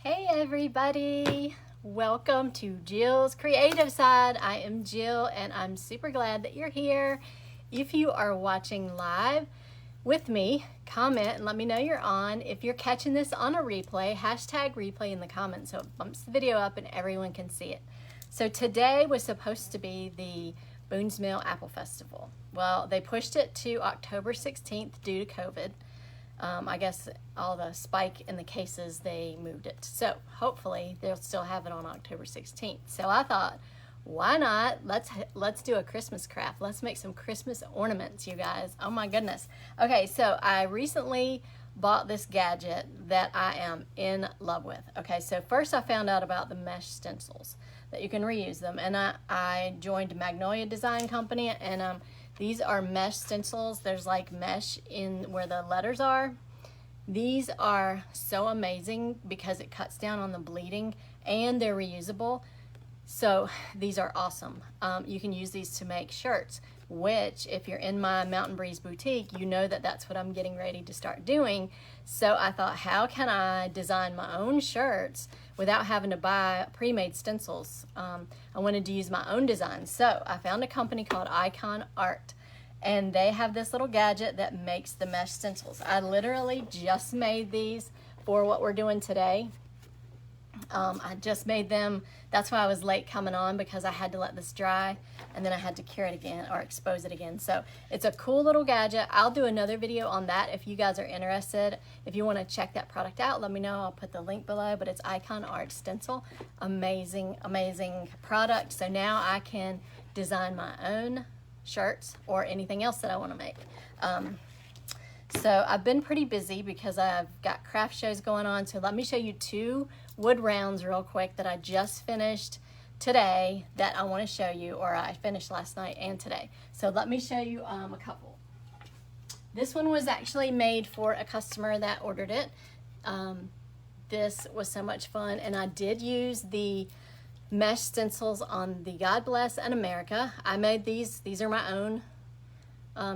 Hey everybody, welcome to Jill's Creative Side. I am Jill and I'm super glad that you're here. If you are watching live with me, comment and let me know you're on. If you're catching this on a replay, hashtag replay in the comments so it bumps the video up and everyone can see it. So today was supposed to be the Boone's Mill Apple Festival. Well, they pushed it to October 16th due to COVID. I guess all the spike in the cases, they moved it. So hopefully they'll still have it on October 16th. So I thought, why not? Let's do a Christmas craft. Let's make some Christmas ornaments, you guys. Oh my goodness. Okay, so I recently bought this gadget that I am in love with. Okay, so first I found out about the mesh stencils, that you can reuse them. And I joined Magnolia Design company, and these are mesh stencils. There's like mesh in where the letters are. These are so amazing because it cuts down on the bleeding and they're reusable. So these are awesome. You can use these to make shirts, which if you're in my Mountain Breeze boutique, you know that that's what I'm getting ready to start doing. So I thought, how can I design my own shirts without having to buy pre-made stencils? I wanted to use my own designs. So I found a company called Ikonart, and they have this little gadget that makes the mesh stencils. I literally just made these for what we're doing today. I just made them. That's why I was late coming on, because I had to let this dry and then I had to cure it again or expose it again. So it's a cool little gadget. I'll do another video on that if you guys are interested. If you want to check that product out, let me know. I'll put the link below, but it's Ikonart Stencil. Amazing, amazing product. So now I can design my own shirts or anything else that I want to make. So I've been pretty busy because I've got craft shows going on. So let me show you two wood rounds real quick that I just finished today that I want to show you, or I finished last night and today. So let me show you a couple. This one was actually made for a customer that ordered it. This was so much fun, and I did use the mesh stencils on the God Bless and America. I made these are my own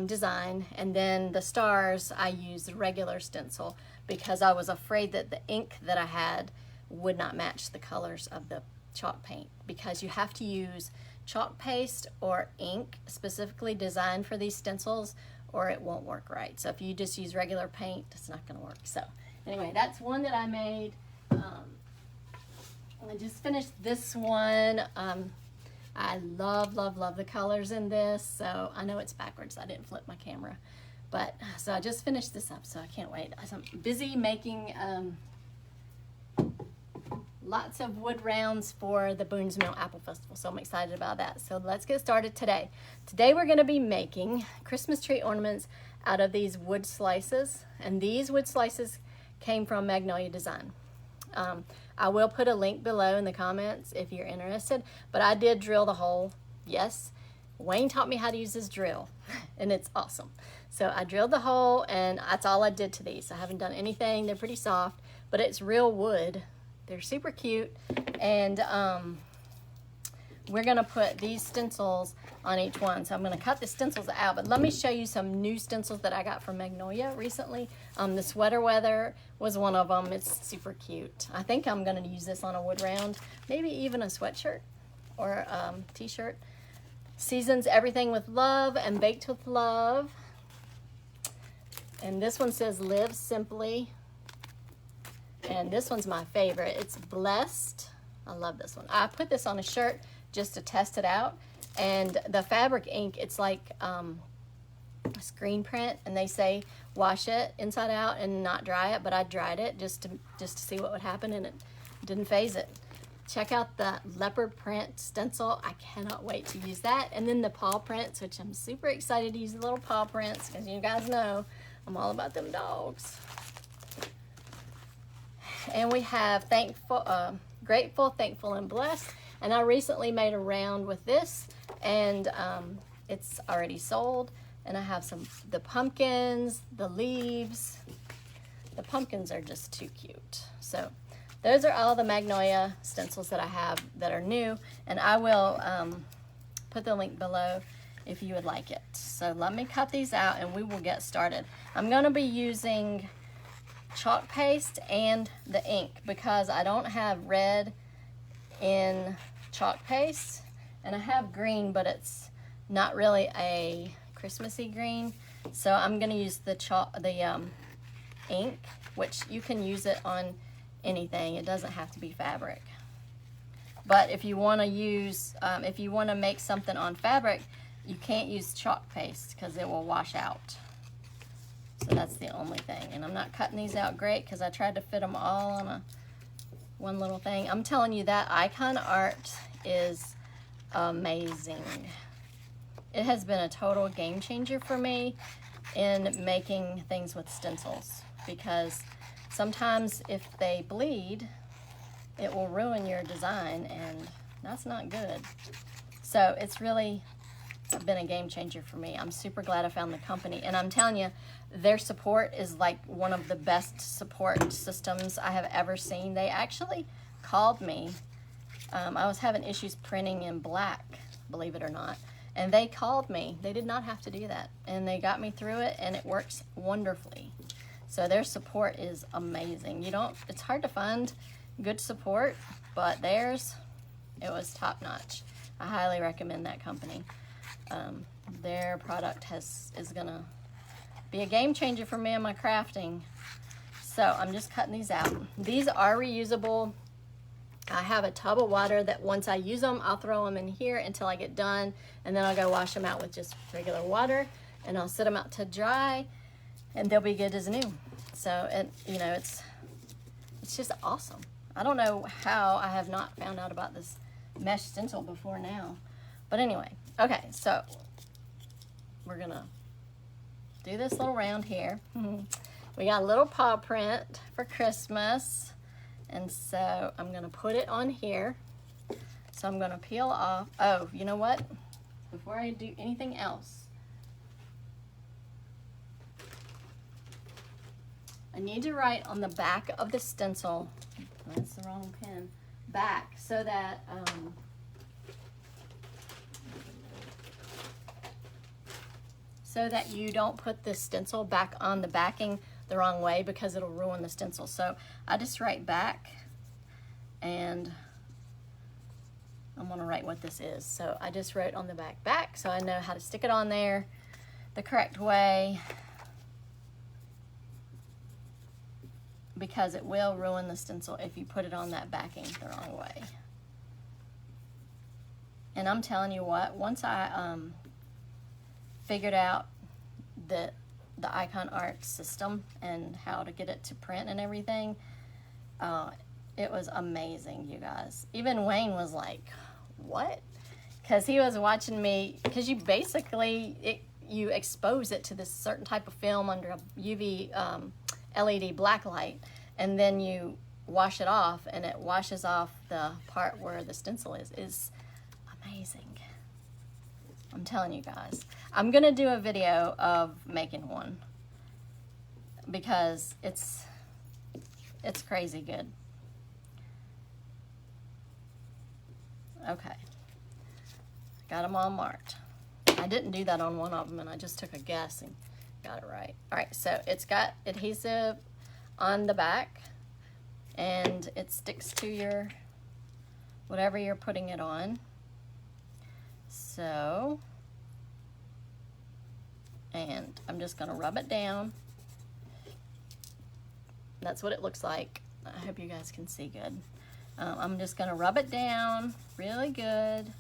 design, and then the stars I used the regular stencil because I was afraid that the ink that I had would not match the colors of the chalk paint, because you have to use chalk paste or ink specifically designed for these stencils or it won't work right. So if you just use regular paint, it's not going to work. So anyway, that's one that I made. I just finished this one. I love the colors in this. So I know it's backwards. I didn't flip my camera. But so I just finished this up, so I can't wait. I'm busy making lots of wood rounds for the Boone's Mill Apple Festival. So I'm excited about that. So let's get started today. Today we're going to be making Christmas tree ornaments out of these wood slices. And these wood slices came from Magnolia Design. I will put a link below in the comments if you're interested, but I did drill the hole. Yes, Wayne taught me how to use this drill and it's awesome. So I drilled the hole, and that's all I did to these. I haven't done anything. They're pretty soft, but it's real wood. They're super cute, and we're gonna put these stencils on each one. So I'm gonna cut the stencils out, but let me show you some new stencils that I got from Magnolia recently. The sweater weather was one of them. It's super cute. I think I'm gonna use this on a wood round, maybe even a sweatshirt or t-shirt. Seasons everything with love and baked with love. And this one says live simply. And this one's my favorite. It's blessed. I love this one. I put this on a shirt just to test it out, and the fabric ink, it's like a screen print, and they say wash it inside out and not dry it, but I dried it just to see what would happen, and it didn't phase it. Check out the Leopard print stencil. I cannot wait to use that. And then the paw prints, which I'm super excited to use the little paw prints, because you guys know I'm all about them dogs. And we have grateful, thankful, and blessed. And I recently made a round with this, and it's already sold. And I have the pumpkins, the leaves. The pumpkins are just too cute. So those are all the Magnolia stencils that I have that are new, and I will put the link below if you would like it. So let me cut these out and we will get started. I'm going to be using chalk paste and the ink because I don't have red in chalk paste, and I have green, but it's not really a Christmassy green. So I'm gonna use the ink, which you can use it on anything. It doesn't have to be fabric. But if you want to use, if you want to make something on fabric, you can't use chalk paste because it will wash out. So that's the only thing. And I'm not cutting these out great because I tried to fit them all on one little thing. I'm telling you, that Ikonart is amazing. It has been a total game changer for me in making things with stencils, because sometimes if they bleed, it will ruin your design, and that's not good. So it's really been a game changer for me. I'm super glad I found the company, and I'm telling you, their support is like one of the best support systems I have ever seen. They actually called me. I was having issues printing in black, believe it or not, and they called me. They did not have to do that, and they got me through it, and it works wonderfully. So their support is amazing. It's hard to find good support, but theirs, it was top notch. I highly recommend that company. Their product is gonna be a game changer for me in my crafting. So I'm just cutting these out. These are reusable. I have a tub of water that once I use them, I'll throw them in here until I get done, and then I'll go wash them out with just regular water, and I'll sit them out to dry, and they'll be good as new. So, it's just awesome. I don't know how I have not found out about this mesh stencil before now. But anyway, okay, so we're gonna do this little round here. We got a little paw print for Christmas, and so I'm gonna put it on here. So I'm gonna peel off. Oh, you know what? Before I do anything else, I need to write on the back of the stencil, that's the wrong pen, back, so that you don't put the stencil back on the backing the wrong way, because it'll ruin the stencil. So I just write back, and I'm gonna write what this is. So I just wrote on the back, so I know how to stick it on there the correct way, because it will ruin the stencil if you put it on that backing the wrong way. And I'm telling you what, once I figured out the Ikonart system and how to get it to print and everything, it was amazing, you guys. Even Wayne was like, what? Because he was watching me, because you basically, you expose it to this certain type of film under a UV LED black light, and then you wash it off, and it washes off the part where the stencil is. It's amazing. I'm telling you guys. I'm gonna do a video of making one, because it's crazy good. Okay, got them all marked. I didn't do that on one of them, and I just took a guess and got it right. All right, so it's got adhesive on the back, and it sticks to your whatever you're putting it on. So, and I'm just gonna rub it down. That's what it looks like. I hope you guys can see good. I'm just gonna rub it down really good,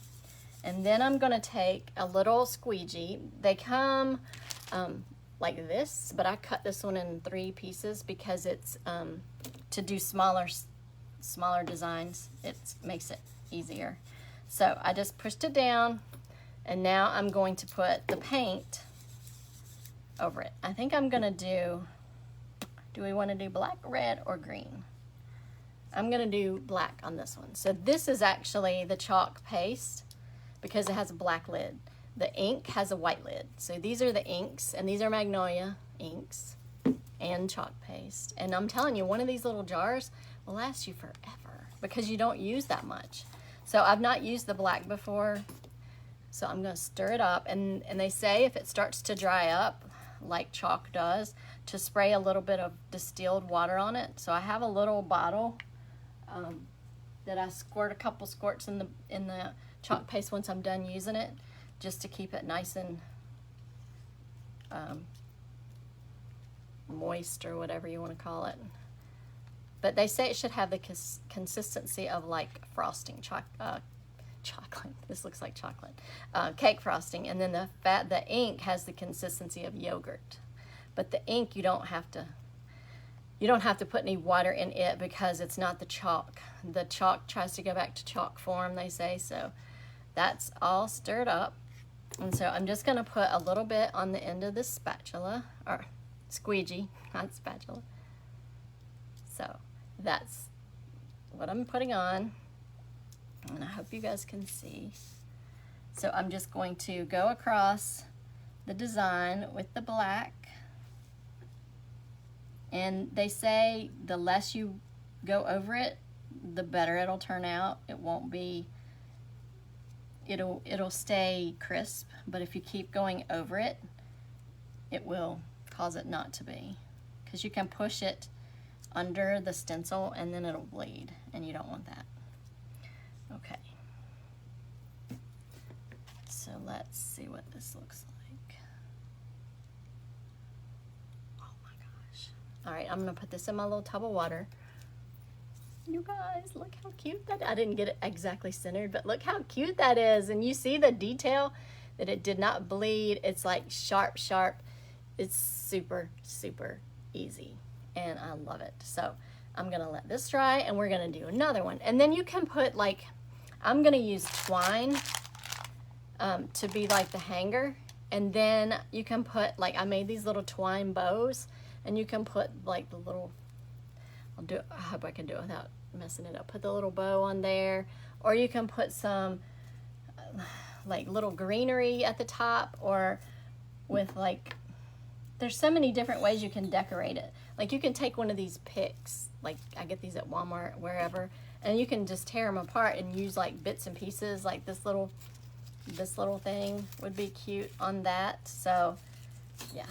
and then I'm gonna take a little squeegee. They come like this, but I cut this one in 3 pieces because it's to do smaller designs. It makes it easier. So I just pushed it down, and now I'm going to put the paint over it. I think I'm gonna do we want to do black, red, or green? I'm gonna do black on this one. So this is actually the chalk paste, because it has a black lid. The ink has a white lid. So these are the inks, and these are Magnolia inks and chalk paste. And I'm telling you, one of these little jars will last you forever because you don't use that much. So I've not used the black before, so I'm gonna stir it up. And they say if it starts to dry up, like chalk does, to spray a little bit of distilled water on it. So I have a little bottle that I squirt a couple squirts in the chalk paste once I'm done using it, just to keep it nice and moist, or whatever you want to call it. But they say it should have the consistency of like frosting, chocolate. This looks like chocolate. Cake frosting, and then the ink has the consistency of yogurt. But the ink, you don't have to put any water in it, because it's not the chalk. The chalk tries to go back to chalk form, they say. So that's all stirred up. And so I'm just going to put a little bit on the end of this spatula, or squeegee, not spatula. So that's what I'm putting on, and I hope you guys can see. So I'm just going to go across the design with the black. And they say the less you go over it, the better it'll turn out. It won't be, it'll stay crisp, but if you keep going over it, it will cause it not to be. Because you can push it under the stencil and then it'll bleed, and you don't want that. Okay. So let's see what this looks like. Oh my gosh. All right, I'm gonna put this in my little tub of water. You guys, look how cute that, I didn't get it exactly centered, but look how cute that is. And you see the detail that it did not bleed. It's like sharp, sharp. It's super, super easy, and I love it. So I'm gonna let this dry, and we're gonna do another one. And then you can put, like, I'm gonna use twine to be like the hanger, and then you can put, like, I made these little twine bows, and you can put like the little, I hope I can do it without messing it up. Put the little bow on there, or you can put some like little greenery at the top, or with like, there's so many different ways you can decorate it. Like, you can take one of these picks, like I get these at Walmart, wherever, and you can just tear them apart and use like bits and pieces. Like this little thing would be cute on that. So yeah,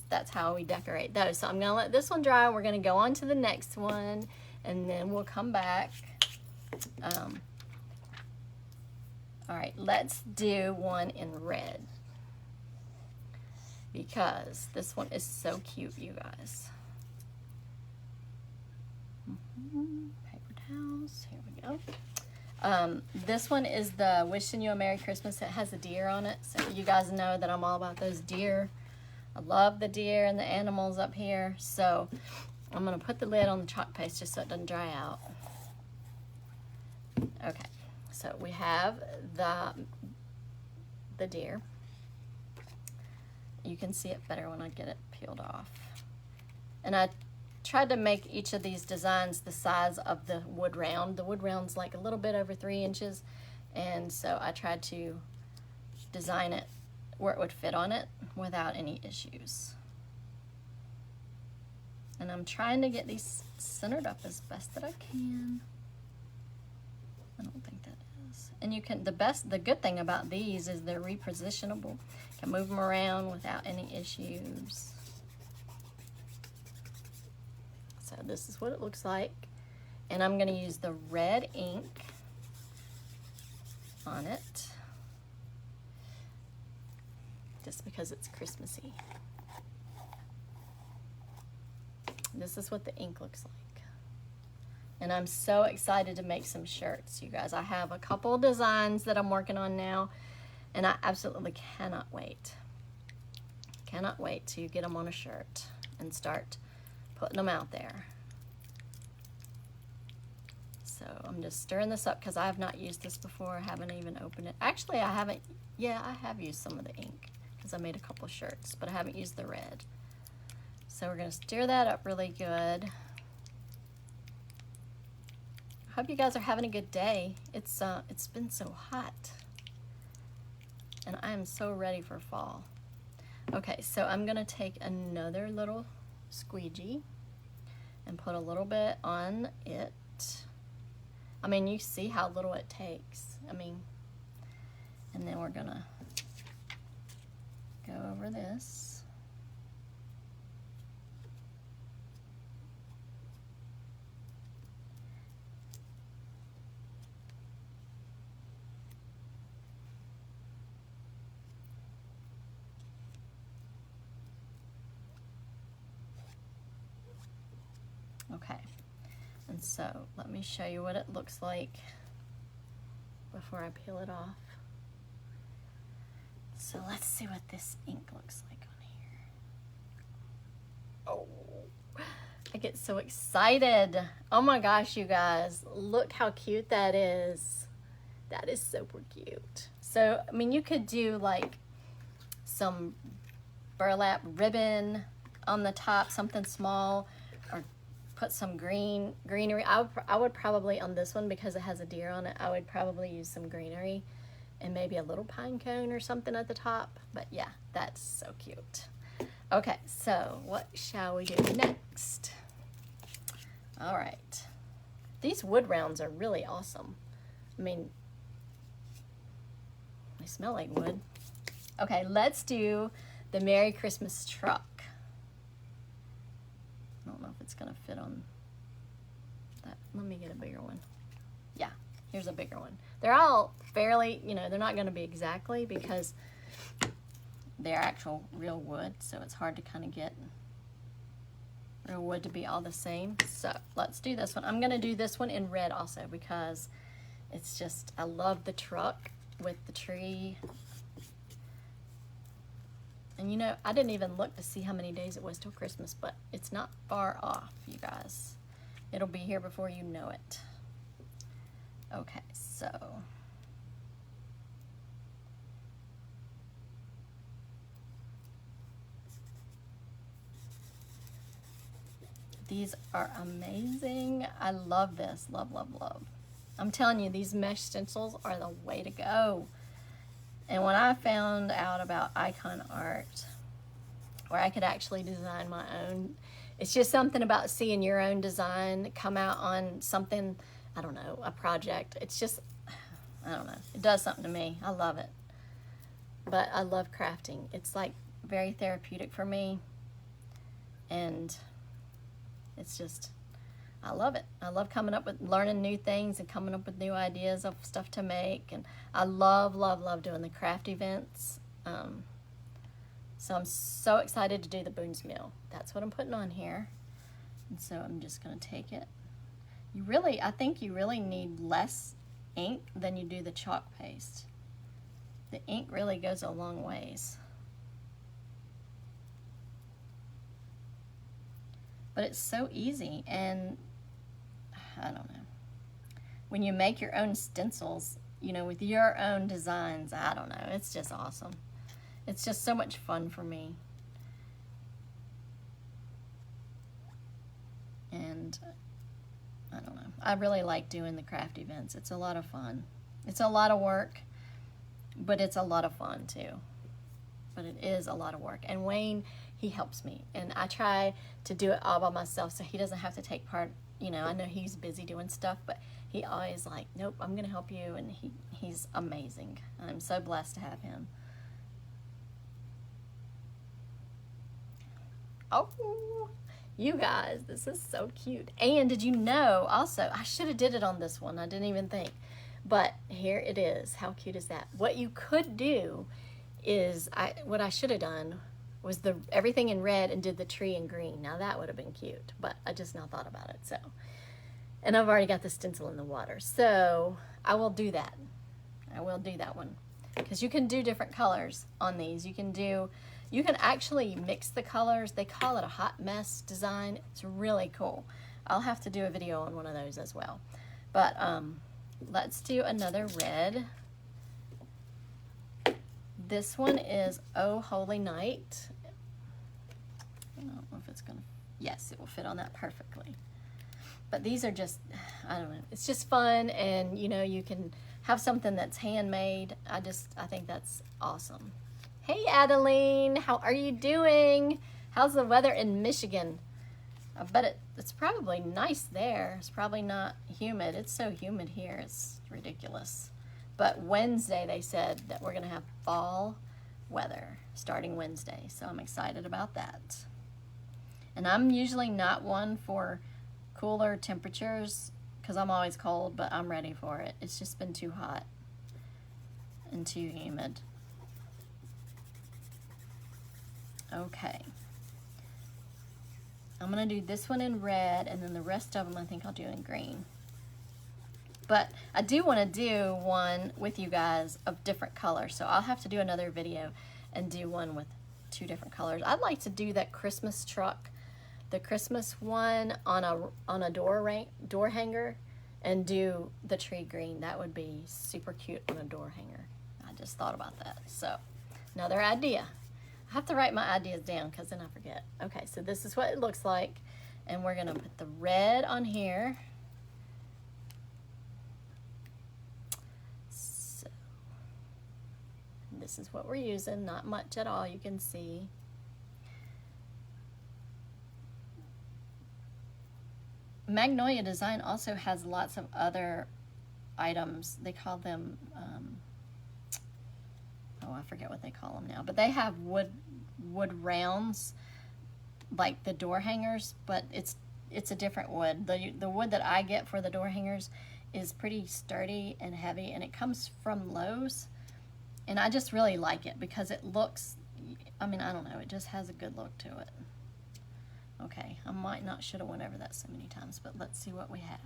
that's how we decorate those. So I'm gonna let this one dry. We're gonna go on to the next one, and then we'll come back. All right, let's do one in red, because this one is so cute, you guys. Paper towels, here we go. This one is the Wishing You a Merry Christmas. It has a deer on it, so you guys know that I'm all about those deer. I love the deer and the animals up here. So I'm gonna put the lid on the chalk paste just so it doesn't dry out. Okay, so we have the deer. You can see it better when I get it peeled off. And I tried to make each of these designs the size of the wood round. The wood round's like a little bit over 3 inches, and so I tried to design it where it would fit on it without any issues. And I'm trying to get these centered up as best that I can. I don't think that is. And you can, the good thing about these is they're repositionable. You can move them around without any issues. So this is what it looks like. And I'm gonna use the red ink on it, just because it's Christmassy. This is what the ink looks like. And I'm so excited to make some shirts, you guys. I have a couple designs that I'm working on now, and I absolutely cannot wait. Cannot wait to get them on a shirt and start putting them out there. So I'm just stirring this up because I have not used this before. I haven't even opened it. Actually, I haven't. Yeah, I have used some of the ink because I made a couple shirts, but I haven't used the red. So we're gonna stir that up really good. I hope you guys are having a good day. It's been so hot, and I am so ready for fall. Okay, so I'm gonna take another little squeegee and put a little bit on it. I mean, you see how little it takes. I mean, and then we're gonna go over this. Okay, and so let me show you what it looks like before I peel it off. So let's see what this ink looks like on here. Oh, I get so excited. Oh my gosh, you guys, look how cute that is. That is super cute. So, I mean, you could do like some burlap ribbon on the top, something small, or put some greenery. I would probably, on this one, because it has a deer on it, I would probably use some greenery and maybe a little pine cone or something at the top. But yeah, that's so cute. Okay, so what shall we do next? All right. These wood rounds are really awesome. I mean, they smell like wood. Okay, let's do the Merry Christmas truck. I don't know if it's gonna fit on that. Let me get a bigger one. Yeah, here's a bigger one. They're all fairly, you know, they're not gonna be exactly because they're actual real wood, so it's hard to kind of get real wood to be all the same. So let's do this one. I'm gonna do this one in red also because it's just, I love the truck with the tree. And you know, I didn't even look to see how many days it was till Christmas, but it's not far off, you guys. It'll be here before you know it. Okay, so these are amazing. I love this. Love, love, love. I'm telling you, these mesh stencils are the way to go. And when I found out about Ikonart, where I could actually design my own, it's just something about seeing your own design come out on something, I don't know, a project. It's just, I don't know, it does something to me. I love it. But I love crafting. It's like very therapeutic for me. And it's just, I love it. I love coming up with, learning new things and coming up with new ideas of stuff to make. And I love, love, love doing the craft events. So I'm so excited to do the Boone's Mill. That's what I'm putting on here. And so I'm just gonna take it. You really, I think you really need less ink than you do the chalk paste. The ink really goes a long ways. But it's so easy, and I don't know. When you make your own stencils, you know, with your own designs, I don't know, it's just awesome. It's just so much fun for me. And I don't know, I really like doing the craft events. It's a lot of fun. It's a lot of work, but it's a lot of fun too. But it is a lot of work. And Wayne, he helps me. And I try to do it all by myself so he doesn't have to take part. You know, I know he's busy doing stuff, but he always like, nope, I'm gonna help you. And he's amazing. I'm so blessed to have him. Oh, you guys, this is so cute. And did you know, also, I should have did it on this one. I didn't even think. But here it is. How cute is that? What you could do is, what I should have done was everything in red and did the tree in green. Now that would have been cute, but I just now thought about it. So, and I've already got the stencil in the water. So I will do that. I will do that one. Because you can do different colors on these. You can actually mix the colors. They call it a hot mess design. It's really cool. I'll have to do a video on one of those as well. But let's do another red. This one is Oh Holy Night. I don't know if it's gonna, yes, it will fit on that perfectly. But these are just, I don't know, it's just fun, and you know, you can have something that's handmade. I think that's awesome. Hey Adeline, how are you doing? How's the weather in Michigan? I bet it's probably nice there. It's probably not humid. It's so humid here, it's ridiculous. But Wednesday, they said that we're gonna have fall weather starting Wednesday. So I'm excited about that. And I'm usually not one for cooler temperatures because I'm always cold, but I'm ready for it. It's just been too hot and too humid. Okay. I'm gonna do this one in red, and then the rest of them I think I'll do in green. But I do want to do one with you guys of different colors, so I'll have to do another video and do one with 2 different colors. I'd like to do that Christmas truck, the Christmas one on a door hanger, and do the tree green. That would be super cute on a door hanger. I just thought about that. So another idea. I have to write my ideas down because then I forget. Okay, so this is what it looks like, and we're gonna put the red on here. So this is what we're using, not much at all, you can see. Magnolia Design also has lots of other items. They call them, oh, I forget what they call them now, but they have wood rounds, like the door hangers, but it's a different wood. The wood that I get for the door hangers is pretty sturdy and heavy, and it comes from Lowe's, and I just really like it because it looks, I mean, I don't know, it just has a good look to it. Okay, I might not should have went over that so many times, but let's see what we have.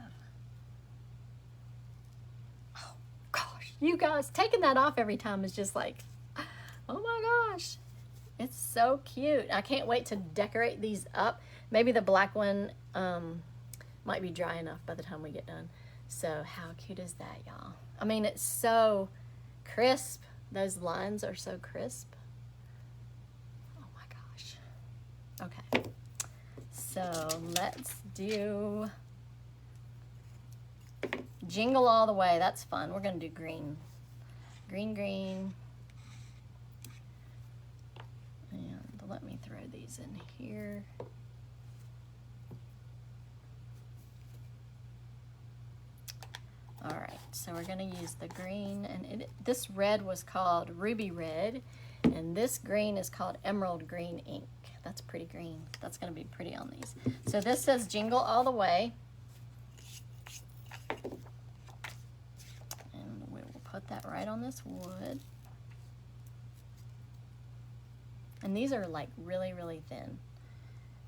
Oh gosh, you guys, taking that off every time is just like, oh my gosh, it's so cute. I can't wait to decorate these up. Maybe the black one might be dry enough by the time we get done. So how cute is that, y'all? I mean, it's so crisp. Those lines are so crisp. Oh my gosh. Okay. So let's do Jingle All the Way. That's fun. We're going to do green. Green, green. And let me throw these in here. All right, so we're going to use the green. And this red was called Ruby Red. And this green is called Emerald Green Ink. That's pretty green. That's going to be pretty on these. So this says Jingle All the Way. And we will put that right on this wood. And these are like really, really thin.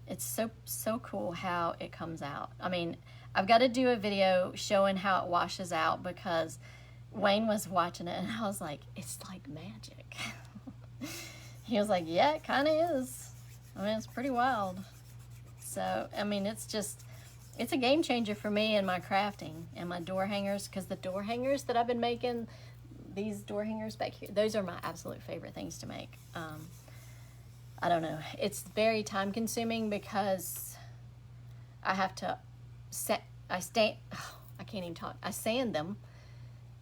It's so cool how it comes out. I mean, I've got to do a video showing how it washes out because Wayne was watching it and I was like, it's like magic. He was like, yeah, it kind of is. I mean, it's pretty wild. So, I mean, it's a game changer for me in my crafting and my door hangers, because the door hangers that I've been making, these door hangers back here, those are my absolute favorite things to make. I don't know. It's very time consuming because I have to I can't even talk. I sand them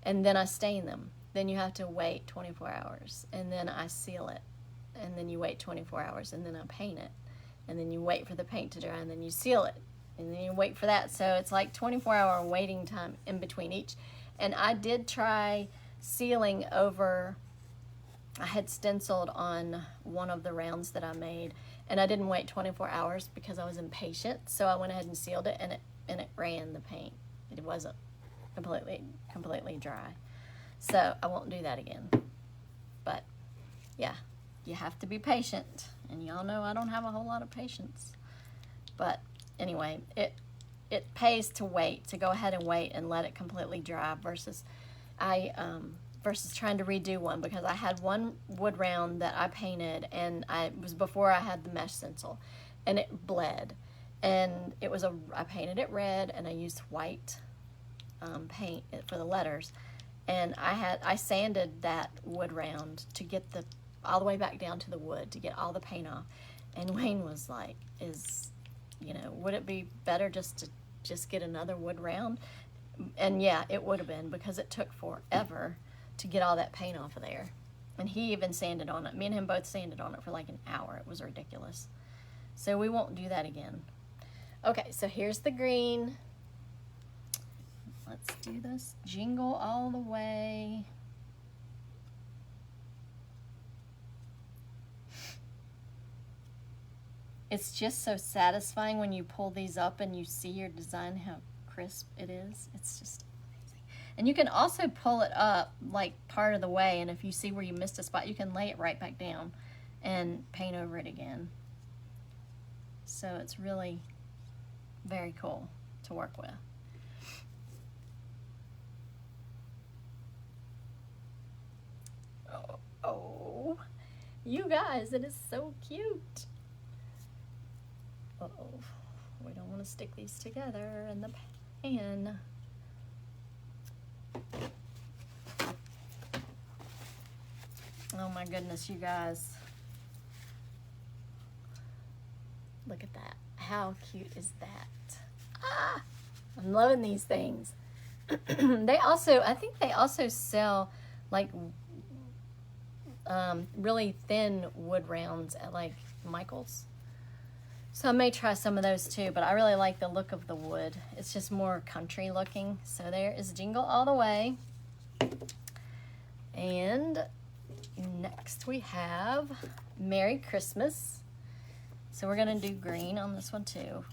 and then I stain them. Then you have to wait 24 hours and then I seal it. And then you wait 24 hours and then I paint it. And then you wait for the paint to dry and then you seal it. And then you wait for that. So it's like 24-hour waiting time in between each. And I did try sealing over, I had stenciled on one of the rounds that I made. And I didn't wait 24 hours because I was impatient. So I went ahead and sealed it and it ran the paint. It wasn't completely dry. So I won't do that again. But yeah. You have to be patient, and y'all know I don't have a whole lot of patience. But anyway, it pays to wait, to go ahead and wait and let it completely dry versus versus trying to redo one, because I had one wood round that I painted and it was before I had the mesh stencil, and it bled, and I painted it red and I used white paint for the letters, and I sanded that wood round to get all the way back down to the wood to get all the paint off. And Wayne was like, would it be better just to get another wood round? And yeah, it would have been, because it took forever to get all that paint off of there. And he even sanded on it. Me and him both sanded on it for like an hour. It was ridiculous. So we won't do that again. Okay, so here's the green. Let's do this. Jingle All the Way. It's just so satisfying when you pull these up and you see your design, how crisp it is. It's just amazing. And you can also pull it up like part of the way, and if you see where you missed a spot, you can lay it right back down and paint over it again. So it's really very cool to work with. Oh, you guys, it is so cute. Uh-oh, we don't want to stick these together in the pan. Oh my goodness, you guys. Look at that. How cute is that? Ah, I'm loving these things. They also, I think they also sell like really thin wood rounds at like Michael's. So I may try some of those too, but I really like the look of the wood. It's just more country looking. So there is Jingle All the Way. And next we have Merry Christmas. So we're gonna do green on this one too.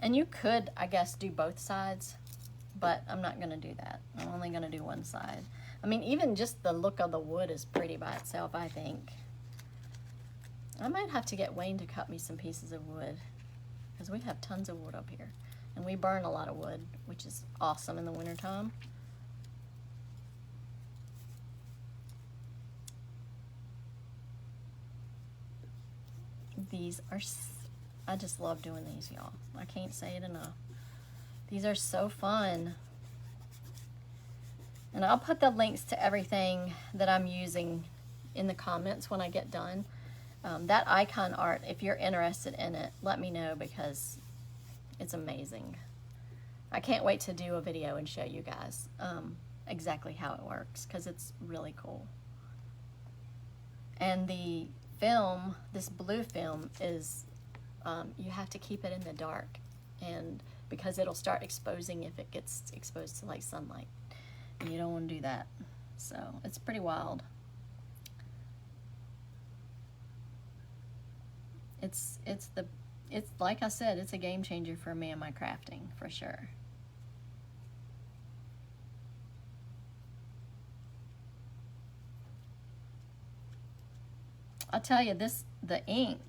And you could, I guess, do both sides, but I'm not gonna do that. I'm only gonna do one side. I mean, even just the look of the wood is pretty by itself, I think. I might have to get Wayne to cut me some pieces of wood, because we have tons of wood up here. And we burn a lot of wood, which is awesome in the wintertime. These are, I just love doing these, y'all. I can't say it enough. These are so fun. And I'll put the links to everything that I'm using in the comments when I get done. That Ikonart, if you're interested in it, let me know, because it's amazing. I can't wait to do a video and show you guys exactly how it works, because it's really cool. And the film, this blue film, is you have to keep it in the dark, and because it'll start exposing if it gets exposed to like sunlight, and you don't want to do that. So it's pretty wild. It's like I said, it's a game changer for me and my crafting, for sure. I'll tell you, the ink,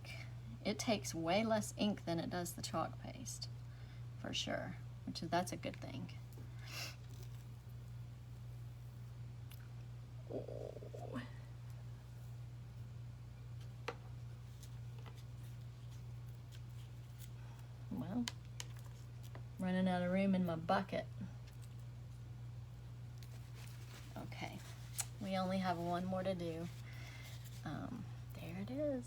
it takes way less ink than it does the chalk paste, for sure, that's a good thing. Oh. Well, running out of room in my bucket. Okay, we only have one more to do. There it is.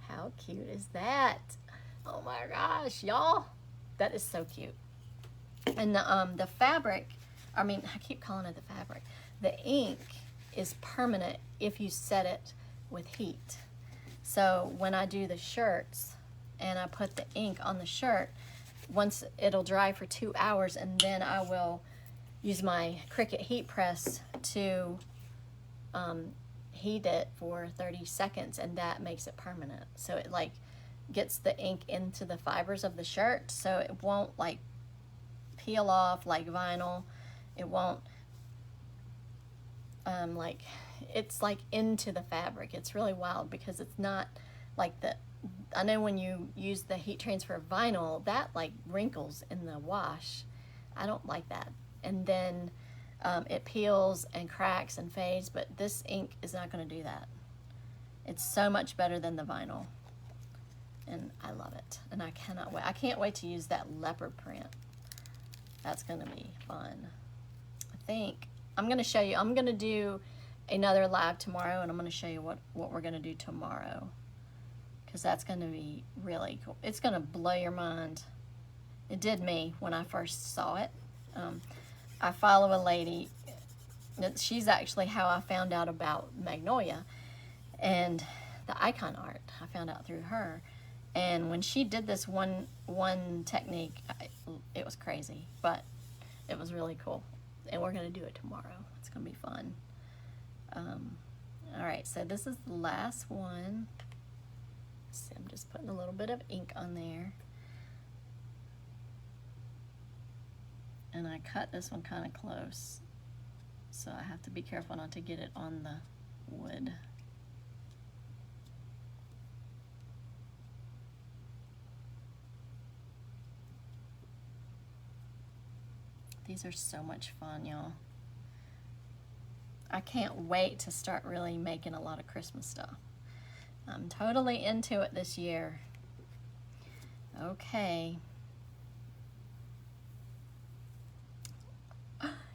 How cute is that? Oh my gosh, y'all, that is so cute. And the fabric, I mean, I keep calling it the fabric. The ink is permanent if you set it with heat. So when I do the shirts and I put the ink on the shirt, once it'll dry for 2 hours, and then I will use my Cricut heat press to heat it for 30 seconds, and that makes it permanent. So it like gets the ink into the fibers of the shirt, so it won't like peel off like vinyl. It won't like, it's like into the fabric. It's really wild, because it's not like I know when you use the heat transfer vinyl, that like wrinkles in the wash. I don't like that. And then it peels and cracks and fades, but this ink is not going to do that. It's so much better than the vinyl, and I love it. And I cannot wait. I can't wait to use that leopard print. That's going to be fun. I think I'm going to show you. I'm going to do another live tomorrow, and I'm going to show you what we're going to do tomorrow, because that's going to be really cool. It's going to blow your mind. It did me when I first saw it. I follow a lady, she's actually how I found out about Magnolia, and the Ikonart, I found out through her. And when she did this one technique, it was crazy, but it was really cool. And we're going to do it tomorrow. It's going to be fun. All right, so this is the last one. So I'm just putting a little bit of ink on there. And I cut this one kind of close, so I have to be careful not to get it on the wood. These are so much fun, y'all. I can't wait to start really making a lot of Christmas stuff. I'm totally into it this year. Okay.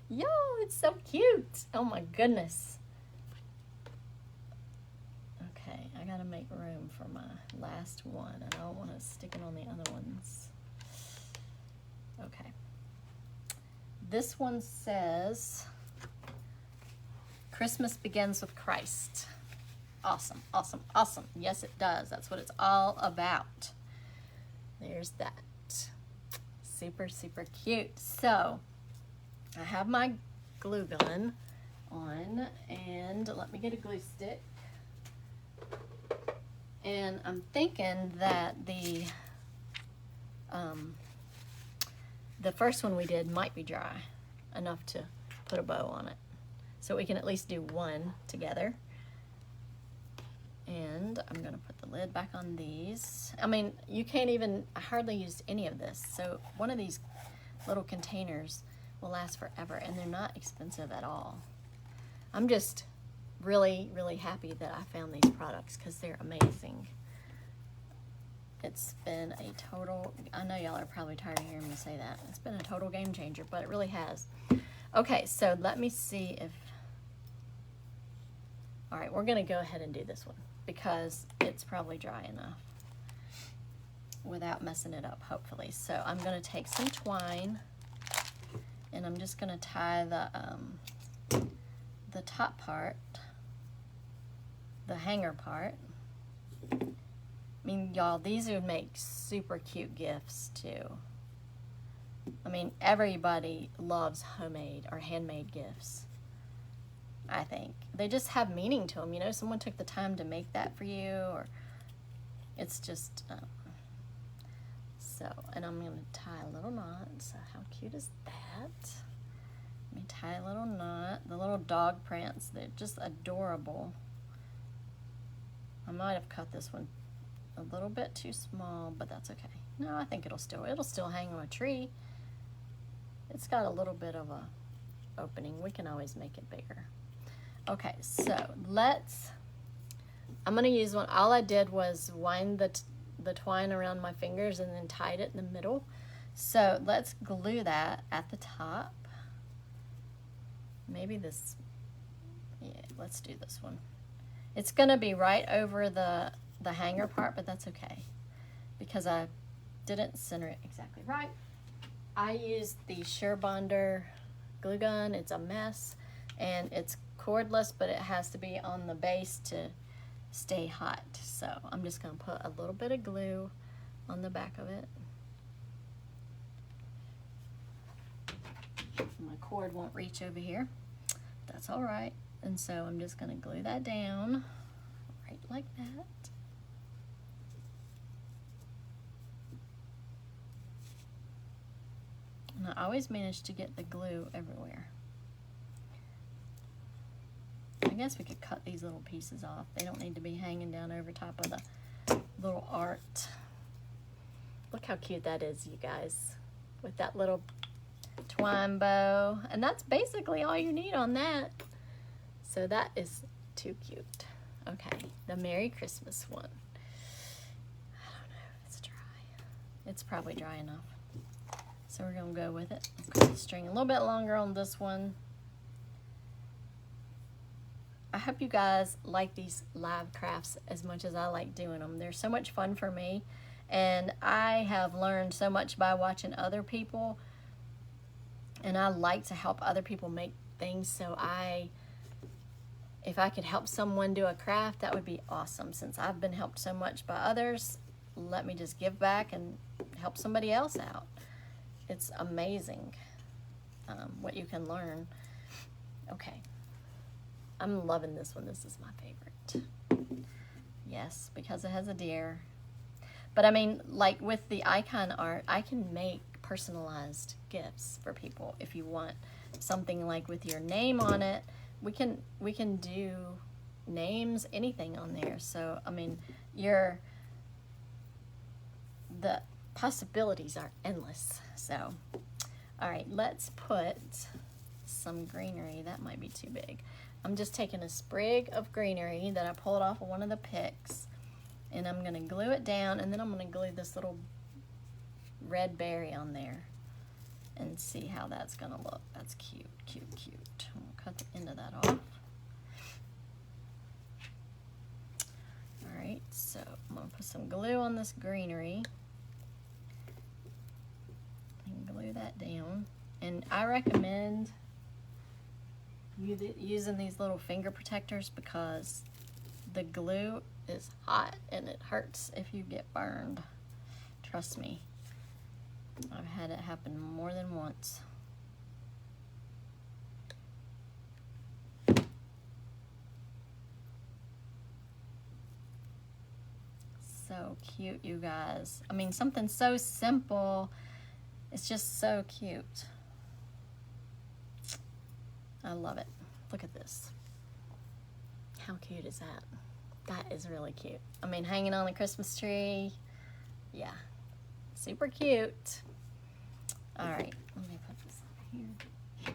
Yo, it's so cute. Oh my goodness. Okay, I gotta make room for my last one. I don't want to stick it on the other ones. Okay. This one says, Christmas begins with Christ. Awesome, awesome, awesome. Yes, it does. That's what it's all about. There's that. Super, super cute. So, I have my glue gun on, and let me get a glue stick. And I'm thinking that the first one we did might be dry enough to put a bow on it. So we can at least do one together. And I'm gonna put the lid back on these. I mean, you can't even, I hardly used any of this. So one of these little containers will last forever, and they're not expensive at all. I'm just really, really happy that I found these products because they're amazing. It's been a total, I know y'all are probably tired of hearing me say that. It's been a total game changer, but it really has. Okay, so let me see if, all right, we're gonna go ahead and do this one because it's probably dry enough without messing it up, hopefully. So I'm gonna take some twine and I'm just gonna tie the top part, the hanger part. I mean, y'all, these would make super cute gifts too. I mean, everybody loves homemade or handmade gifts, I think. They just have meaning to them, you know, someone took the time to make that for you, or it's just, so, and I'm gonna tie a little knot, so how cute is that? Let me tie a little knot, the little dog prints, they're just adorable. I might have cut this one a little bit too small, but that's okay. No, I think it'll still hang on a tree. It's got a little bit of a opening. We can always make it bigger. Okay, so I'm gonna use one. All I did was wind the twine around my fingers and then tied it in the middle. So let's glue that at the top. Maybe this, yeah, let's do this one. It's gonna be right over the hanger part, but that's okay because I didn't center it exactly right. I used the Surebonder glue gun. It's a mess and it's cordless, but it has to be on the base to stay hot. So I'm just gonna put a little bit of glue on the back of it. My cord won't reach over here. That's all right. And so I'm just gonna glue that down right like that. And I always manage to get the glue everywhere. I guess we could cut these little pieces off. They don't need to be hanging down over top of the little art. Look how cute that is, you guys, with that little twine bow. And that's basically all you need on that. So that is too cute. Okay, the Merry Christmas one. I don't know if it's dry. It's probably dry enough. So we're gonna go with it. Cut the string a little bit longer on this one. I hope you guys like these live crafts as much as I like doing them. They're so much fun for me, and I have learned so much by watching other people, and I like to help other people make things. So if I could help someone do a craft, that would be awesome. Since I've been helped so much by others, let me just give back and help somebody else out. It's amazing what you can learn. Okay. I'm loving this one. This is my favorite. Yes, because it has a deer. But I mean, like with the Ikonart, I can make personalized gifts for people. If you want something like with your name on it, we can do names, anything on there. So, I mean, the possibilities are endless. So, all right, let's put some greenery. That might be too big. I'm just taking a sprig of greenery that I pulled off of one of the picks, and I'm gonna glue it down, and then I'm gonna glue this little red berry on there and see how that's gonna look. That's cute, cute, cute. I'm gonna cut the end of that off. All right, so I'm gonna put some glue on this greenery and glue that down. And I recommend using these little finger protectors because the glue is hot and it hurts if you get burned. Trust me, I've had it happen more than once. So cute, you guys. I mean, something so simple, it's just so cute. I love it. Look at this. How cute is that? That is really cute. I mean, hanging on the Christmas tree. Yeah, super cute. All right, let me put this over here.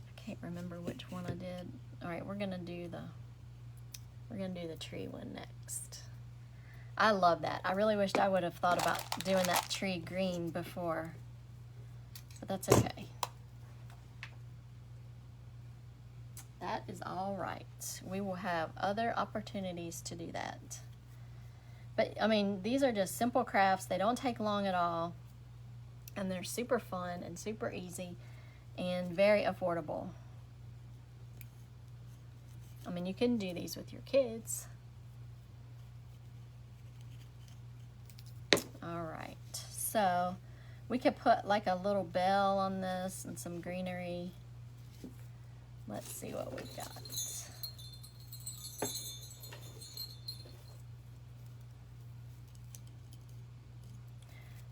I can't remember which one I did. All right, we're gonna do the tree one next. I love that. I really wished I would have thought about doing that tree green before, but that's okay. That is all right. We will have other opportunities to do that. But I mean, these are just simple crafts. They don't take long at all. And they're super fun and super easy and very affordable. I mean, you can do these with your kids. All right, so we could put like a little bell on this and some greenery. Let's see what we've got.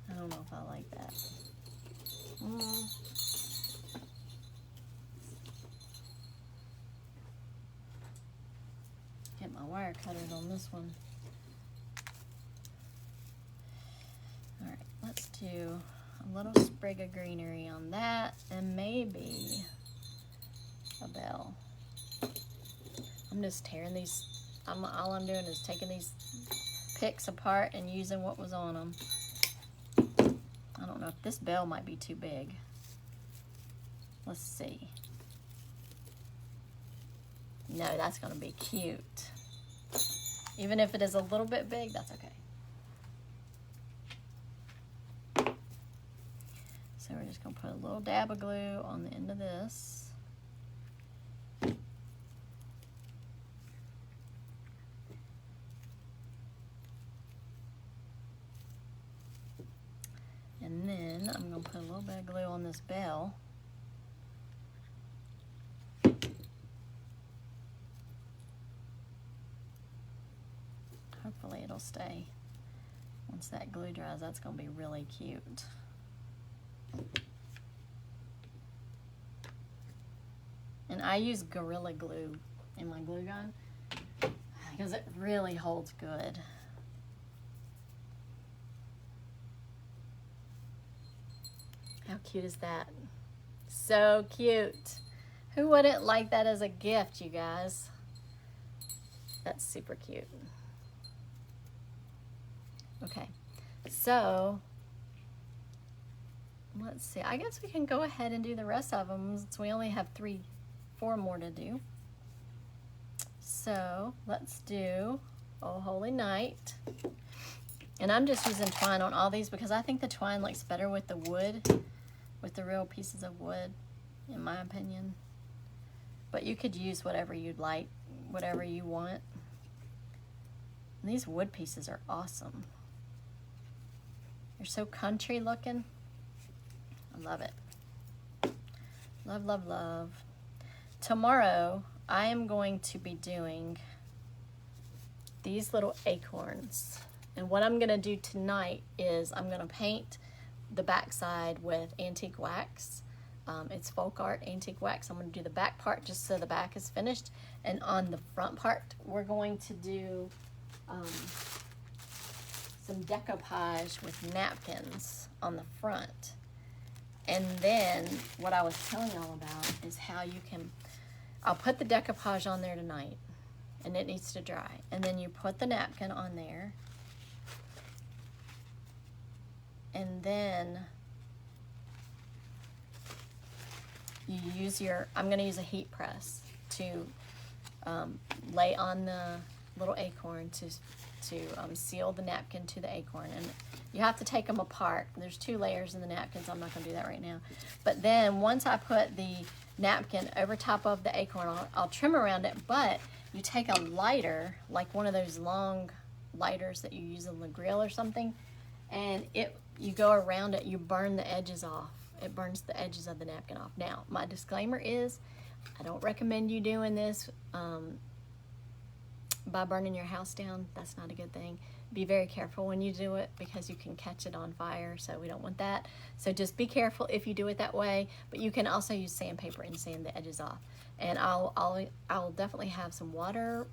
I don't know if I like that. Get my wire cutters on this one. All right, let's do a little sprig of greenery on that and maybe a bell. I'm just tearing these, all I'm doing is taking these picks apart and using what was on them. I don't know if this bell might be too big. Let's see. No, that's gonna be cute. Even if it is a little bit big, that's okay. So we're just gonna put a little dab of glue on the end of this. And then I'm gonna put a little bit of glue on this bell. Hopefully it'll stay. Once that glue dries, that's gonna be really cute. And I use Gorilla Glue in my glue gun because it really holds good. How cute is that? So cute. Who wouldn't like that as a gift, you guys? That's super cute. Okay, so let's see. I guess we can go ahead and do the rest of them since we only have 4 more to do. So let's do Oh Holy Night. And I'm just using twine on all these because I think the twine looks better with the wood, with the real pieces of wood, in my opinion. But you could use whatever you'd like, whatever you want. And these wood pieces are awesome. They're so country looking. I love it. Love, love, love. Tomorrow, I am going to be doing these little acorns. And what I'm gonna do tonight is I'm gonna paint the backside with antique wax. It's Folk Art Antique Wax. I'm going to do the back part just so the back is finished. And on the front part, we're going to do some decoupage with napkins on the front. And then what I was telling y'all about is how you can, I'll put the decoupage on there tonight, and it needs to dry. And then you put the napkin on there. And then you use your, I'm going to use a heat press to lay on the little acorn to seal the napkin to the acorn. And you have to take them apart. There's 2 layers in the napkins. I'm not going to do that right now. But then once I put the napkin over top of the acorn, I'll trim around it. But you take a lighter, like one of those long lighters that you use on the grill or something, and you go around it, you burn the edges off. It burns the edges of the napkin off. Now, my disclaimer is, I don't recommend you doing this by burning your house down. That's not a good thing. Be very careful when you do it because you can catch it on fire, so we don't want that. So just be careful if you do it that way, but you can also use sandpaper and sand the edges off. And I'll definitely have some water,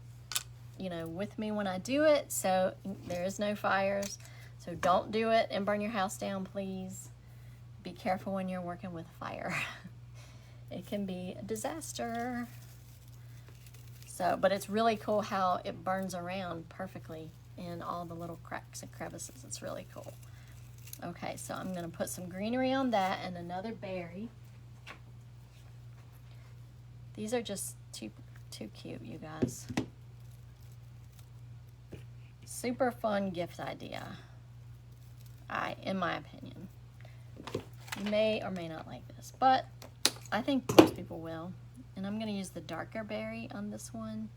you know, with me when I do it, so there is no fires. So don't do it and burn your house down, please. Be careful when you're working with fire. It can be a disaster. So, but it's really cool how it burns around perfectly in all the little cracks and crevices. It's really cool. Okay, so I'm going to put some greenery on that and another berry. These are just too cute, you guys. Super fun gift idea. In my opinion. You may or may not like this, but I think most people will. And I'm going to use the darker berry on this one.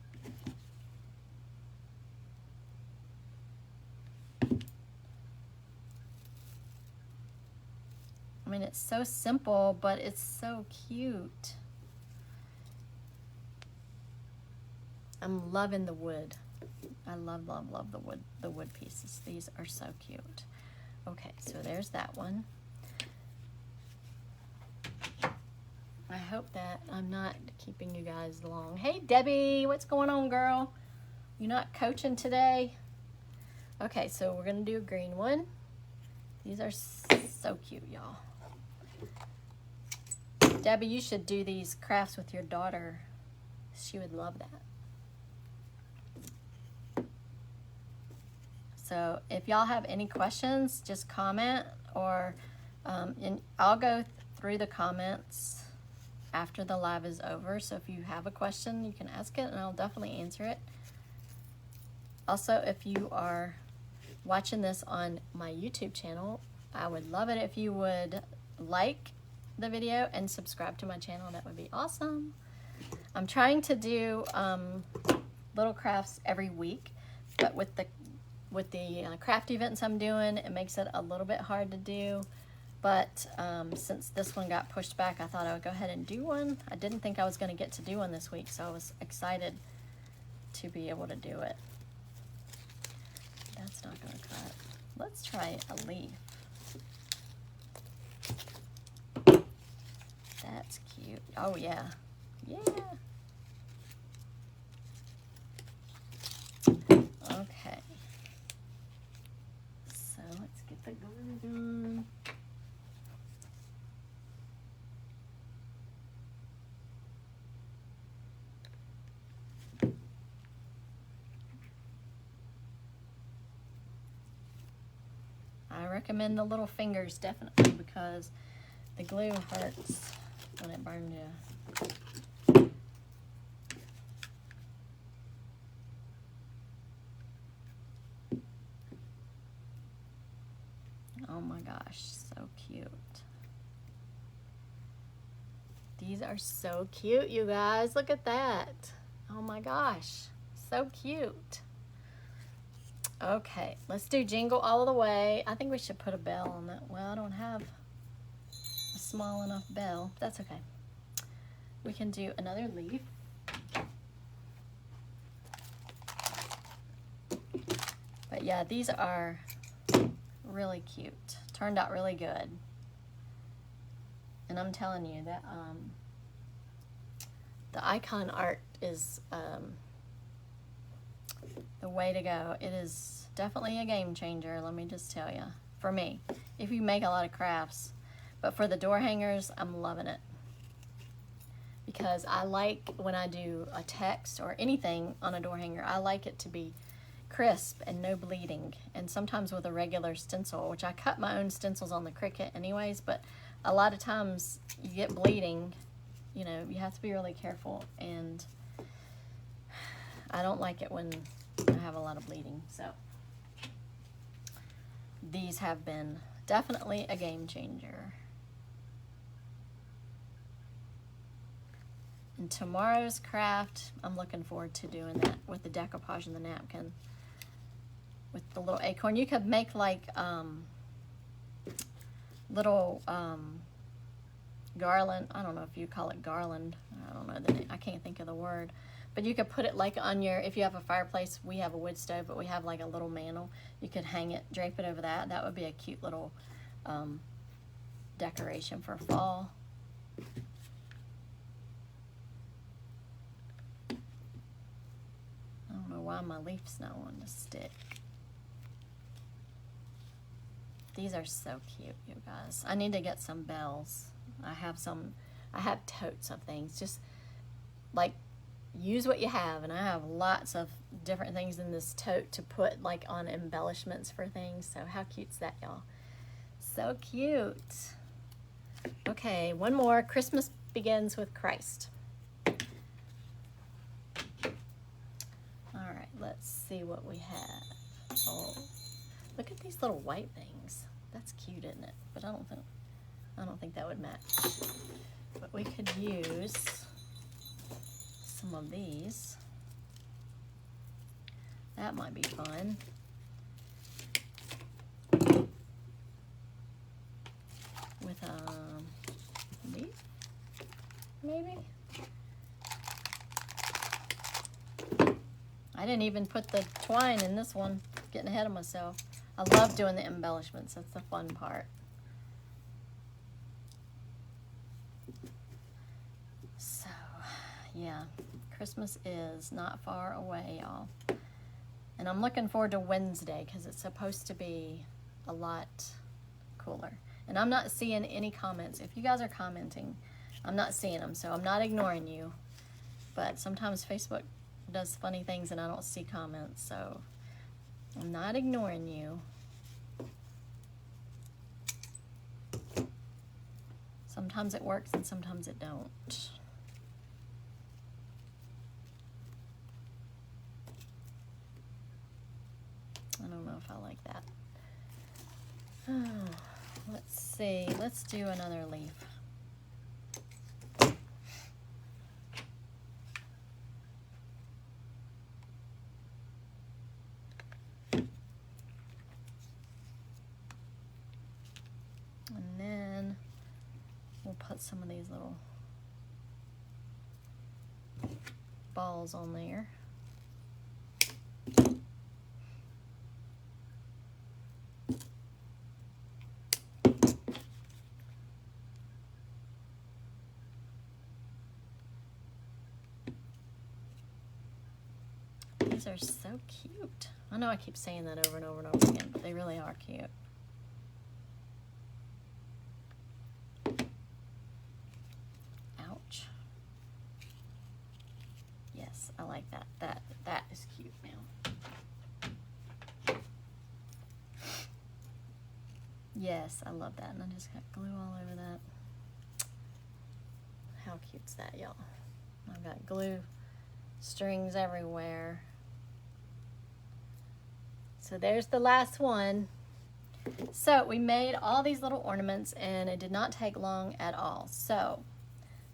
I mean, it's so simple, but it's so cute. I'm loving the wood. I love the wood pieces. These are so cute. Okay, so there's that one. I hope that I'm not keeping you guys long. Hey, Debbie, what's going on, girl? You not coaching today? Okay, so we're going to do a green one. These are so cute, y'all. Debbie, you should do these crafts with your daughter. She would love that. So if y'all have any questions, just comment, or I'll go through the comments after the live is over. So if you have a question, you can ask it and I'll definitely answer it. Also, if you are watching this on my YouTube channel, I would love it if you would like the video and subscribe to my channel. That would be awesome. I'm trying to do little crafts every week, but with the craft events I'm doing, it makes it a little bit hard to do. But since this one got pushed back, I thought I would go ahead and do one. I didn't think I was going to get to do one this week, so I was excited to be able to do it. That's not going to cut. Let's try a leaf. That's cute. Oh, yeah. Yeah. Okay. So let's get the glue done. I recommend the little fingers definitely because the glue hurts when it burns you. Oh my gosh, so cute. These are so cute, you guys. Look at that. Oh my gosh, so cute. Okay, let's do Jingle All the Way. I think we should put a bell on that. Well, I don't have a small enough bell. That's okay. We can do another leaf. But yeah, these are really cute. Turned out really good. And I'm telling you that the Ikonart is the way to go. It is definitely a game changer, let me just tell you, for me, if you make a lot of crafts. But for the door hangers, I'm loving it, because I like when I do a text or anything on a door hanger, I like it to be crisp and no bleeding. And sometimes with a regular stencil, which I cut my own stencils on the Cricut anyways, but a lot of times you get bleeding, you know, you have to be really careful, and I don't like it when I have a lot of bleeding. So these have been definitely a game changer. And tomorrow's craft, I'm looking forward to doing that with the decoupage and the napkin with the little acorn. You could make like little garland. I don't know if you call it garland. I don't know. I can't think of the word. But you could put it like on your, if you have a fireplace, we have a wood stove, but we have like a little mantle. You could hang it, drape it over that. That would be a cute little decoration for fall. I don't know why my leaf's not wanting to stick. These are so cute, you guys. I need to get some bells. I have totes of things. Just like, use what you have, and I have lots of different things in this tote to put like on embellishments for things. So how cute's that, y'all? So cute. Okay, one more. Christmas begins with Christ. All right, let's see what we have. Oh, look at these little white things. That's cute, isn't it? But I don't think that would match. But we could use some of these. That might be fun. With these, maybe. I didn't even put the twine in this one. Getting ahead of myself. I love doing the embellishments. That's the fun part. So, yeah, Christmas is not far away, y'all. And I'm looking forward to Wednesday because it's supposed to be a lot cooler. And I'm not seeing any comments. If you guys are commenting, I'm not seeing them, so I'm not ignoring you. But sometimes Facebook does funny things and I don't see comments, so I'm not ignoring you. Sometimes it works and sometimes it don't. I don't know if I like that. Oh, let's see. Let's do another leaf. And then we'll put some of these little balls on there. These are so cute. I know I keep saying that over and over and over again, but they really are cute. Ouch. Yes, I like that. That is cute now. Yes, I love that. And I just got glue all over that. How cute's that, y'all? I've got glue strings everywhere. So there's the last one. So we made all these little ornaments and it did not take long at all. So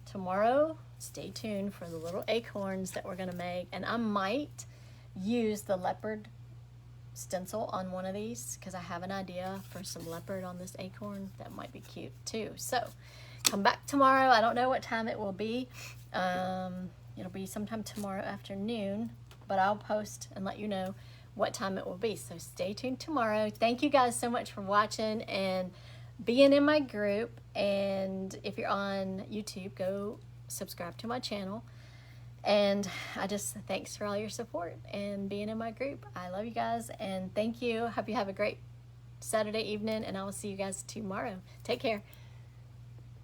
tomorrow, stay tuned for the little acorns that we're gonna make. And I might use the leopard stencil on one of these because I have an idea for some leopard on this acorn. That might be cute too. So come back tomorrow. I don't know what time it will be. It'll be sometime tomorrow afternoon, but I'll post and let you know what time it will be. So stay tuned tomorrow. Thank you guys so much for watching, and being in my group. And if you're on YouTube, go subscribe to my channel. And thanks for all your support and being in my group. I love you guys, and thank you. Hope you have a great Saturday evening, and I will see you guys tomorrow. Take care.